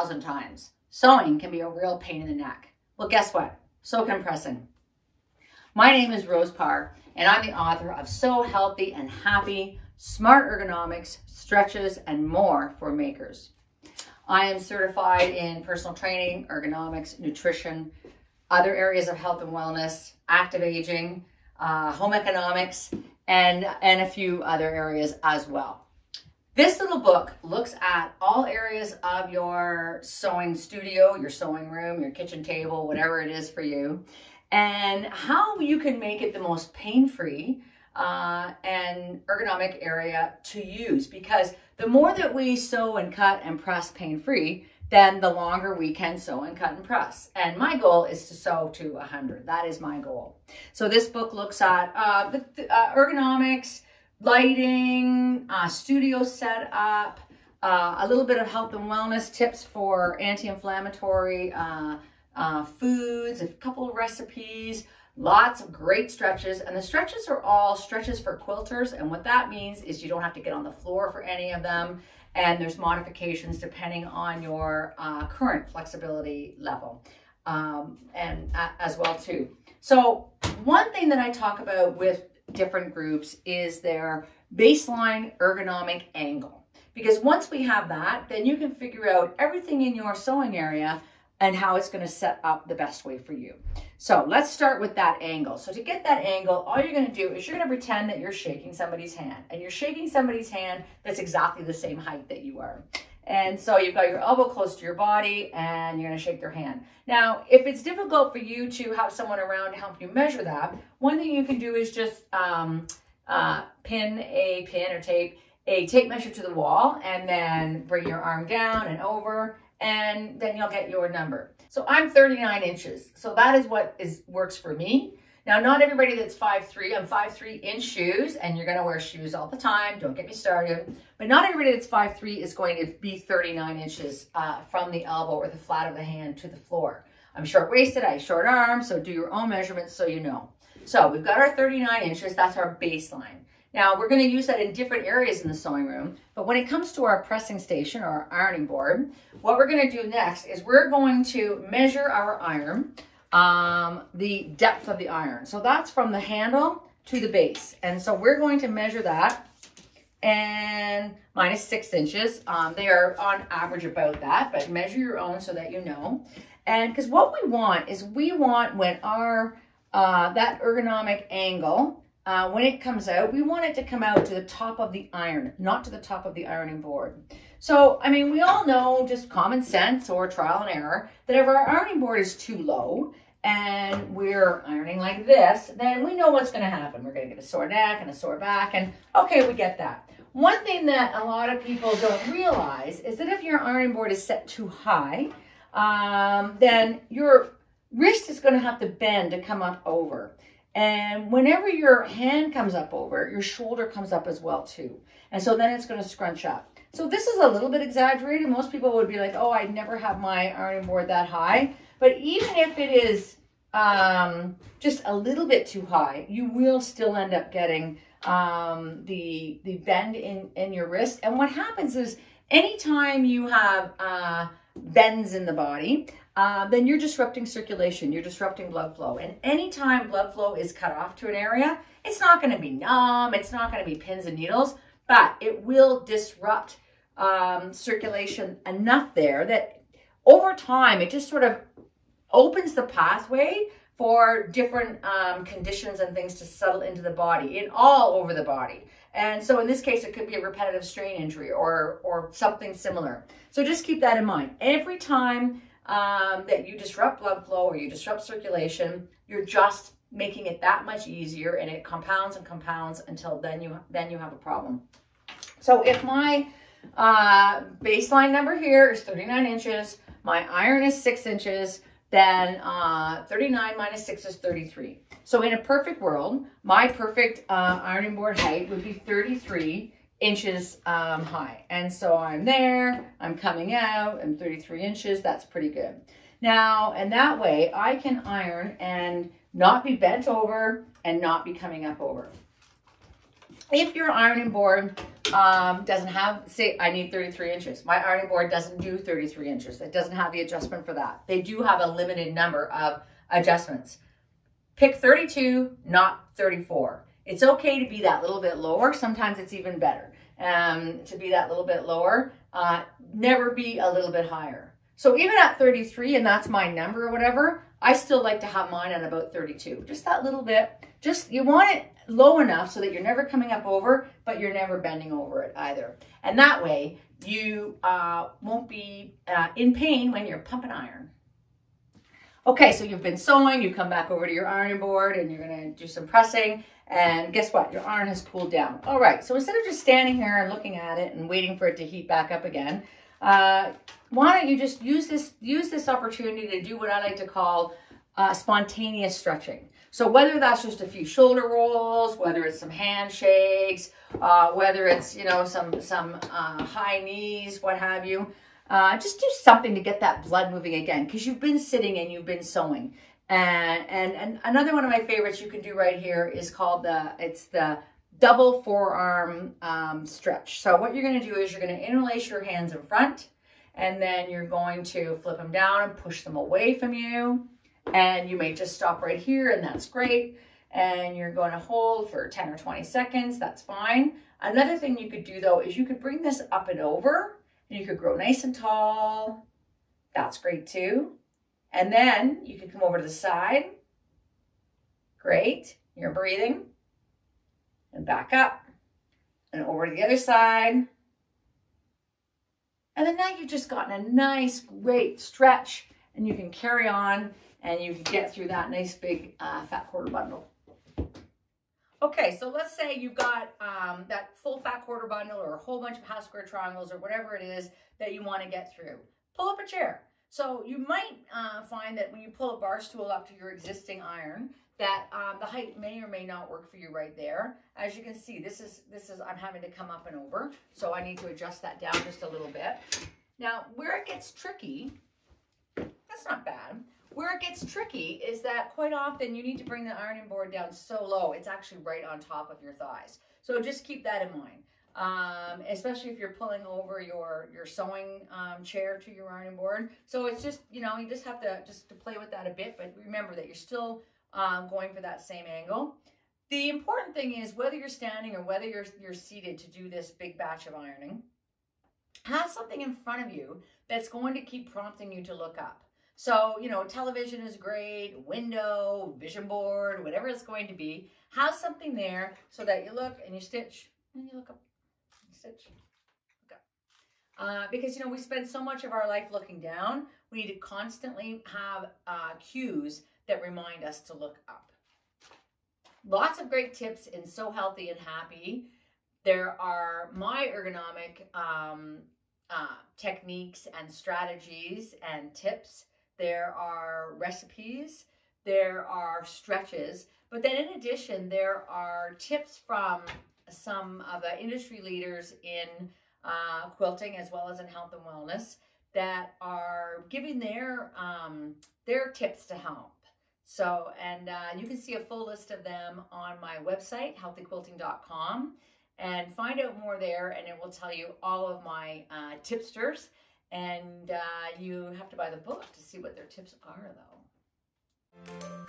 1,000 times. Sewing can be a real pain in the neck. Well, guess what? So can pressing. My name is Rose Parr, and I'm the author of So Healthy and Happy, Smart Ergonomics, Stretches, and More for Makers. I am certified in personal training, ergonomics, nutrition, other areas of health and wellness, active aging, home economics, and a few other areas as well. This little book looks at all areas of your sewing studio, your sewing room, your kitchen table, whatever it is for you, and how you can make it the most pain-free and ergonomic area to use. Because the more that we sew and cut and press pain-free, then the longer we can sew and cut and press. And my goal is to sew to 100. That is my goal. So this book looks at the ergonomics, lighting, studio setup, a little bit of health and wellness tips for anti-inflammatory foods, a couple of recipes, lots of great stretches. And the stretches are all stretches for quilters. And what that means is you don't have to get on the floor for any of them. And there's modifications depending on your current flexibility level and as well too. So one thing that I talk about with different groups is their baseline ergonomic angle. Because once we have that, then you can figure out everything in your sewing area and how it's going to set up the best way for you. So let's start with that angle. So to get that angle, all you're going to do is you're going to pretend that you're shaking somebody's hand. And you're shaking somebody's hand that's exactly the same height that you are. And so you've got your elbow close to your body and you're going to shake their hand. Now, if it's difficult for you to have someone around to help you measure that, one thing you can do is just pin or tape a tape measure to the wall and then bring your arm down and over, and then you'll get your number. So I'm 39 inches. So that is what works for me. Now, not everybody that's 5'3", I'm 5'3" in shoes, and you're gonna wear shoes all the time, don't get me started. But not everybody that's 5'3" is going to be 39 inches from the elbow or the flat of the hand to the floor. I'm short-waisted, I have short arms, so do your own measurements so you know. So we've got our 39 inches, that's our baseline. Now, we're going to use that in different areas in the sewing room, but when it comes to our pressing station or our ironing board, what we're going to do next is we're going to measure our iron, the depth of the iron. So that's from the handle to the base. And so we're going to measure that, and mine is 6 inches. They are on average about that, but measure your own so that you know. And because what we want is when our that ergonomic angle, when it comes out, we want it to come out to the top of the iron, not to the top of the ironing board. So, I mean, we all know, just common sense or trial and error, that if our ironing board is too low and we're ironing like this, then we know what's going to happen. We're going to get a sore neck and a sore back, and okay, we get that. One thing that a lot of people don't realize is that if your ironing board is set too high, then your wrist is going to have to bend to come up over. And whenever your hand comes up over, your shoulder comes up as well too. And so then it's going to scrunch up. So this is a little bit exaggerated. Most people would be like, oh, I'd never have my ironing board that high. But even if it is just a little bit too high, you will still end up getting the bend in your wrist. And what happens is anytime you have bends in the body, then you're disrupting circulation, you're disrupting blood flow. And anytime blood flow is cut off to an area, it's not going to be numb, it's not going to be pins and needles, but it will disrupt circulation enough there that over time, it just sort of opens the pathway for different conditions and things to settle into the body, all over the body. And so in this case, it could be a repetitive strain injury or something similar. So just keep that in mind. Every time that you disrupt blood flow or you disrupt circulation, you're just making it that much easier, and it compounds and compounds until then you have a problem. So if my baseline number here is 39 inches, my iron is 6 inches, then 39 minus 6 is 33. So in a perfect world, my perfect ironing board height would be 33 inches high. And so I'm there, I'm coming out, I'm 33 inches, that's pretty good. Now, and that way I can iron and not be bent over and not be coming up over. If your ironing board doesn't have, say I need 33 inches. My ironing board doesn't do 33 inches. It doesn't have the adjustment for that. They do have a limited number of adjustments. Pick 32, not 34. It's okay to be that little bit lower. Sometimes it's even better to be that little bit lower. Never be a little bit higher. So even at 33, and that's my number or whatever, I still like to have mine at about 32. Just that little bit. Just, you want it low enough so that you're never coming up over, but you're never bending over it either. And that way, you won't be in pain when you're pumping iron. Okay, so you've been sewing, you come back over to your ironing board and you're gonna do some pressing, and guess what? Your iron has cooled down. All right, so instead of just standing here and looking at it and waiting for it to heat back up again, why don't you just use this opportunity to do what I like to call spontaneous stretching. So whether that's just a few shoulder rolls, whether it's some handshakes, whether it's, you know, some high knees, what have you, just do something to get that blood moving again, because you've been sitting and you've been sewing. And another one of my favorites you can do right here is called the double forearm stretch. So what you're going to do is you're going to interlace your hands in front, and then you're going to flip them down and push them away from you. And you may just stop right here, and that's great. And you're going to hold for 10 or 20 seconds. That's fine. Another thing you could do, though, is you could bring this up and over, and you could grow nice and tall. That's great, too. And then you could come over to the side. Great. You're breathing. And back up. And over to the other side. And then now you've just gotten a nice, great stretch. And you can carry on. And you can get through that nice big fat quarter bundle. Okay, so let's say you've got that full fat quarter bundle or a whole bunch of half square triangles or whatever it is that you want to get through. Pull up a chair. So you might find that when you pull a bar stool up to your existing iron, that the height may or may not work for you right there. As you can see, this is I'm having to come up and over, so I need to adjust that down just a little bit. Now, where it gets tricky, that's not bad. Where it gets tricky is that quite often you need to bring the ironing board down so low, it's actually right on top of your thighs. So just keep that in mind, especially if you're pulling over your sewing chair to your ironing board. So it's just, you know, you just have to play with that a bit, but remember that you're still going for that same angle. The important thing is whether you're standing or whether you're seated to do this big batch of ironing, have something in front of you that's going to keep prompting you to look up. So, you know, television is great, window, vision board, whatever it's going to be. Have something there so that you look and you stitch and you look up, you stitch, look up. Because, you know, we spend so much of our life looking down. We need to constantly have cues that remind us to look up. Lots of great tips in So Healthy and Happy. There are my ergonomic techniques and strategies and tips. There are recipes, there are stretches, but then in addition, there are tips from some of the industry leaders in quilting as well as in health and wellness that are giving their tips to help. So, and you can see a full list of them on my website, healthyquilting.com, and find out more there, and it will tell you all of my tipsters. And you have to buy the book to see what their tips are, though.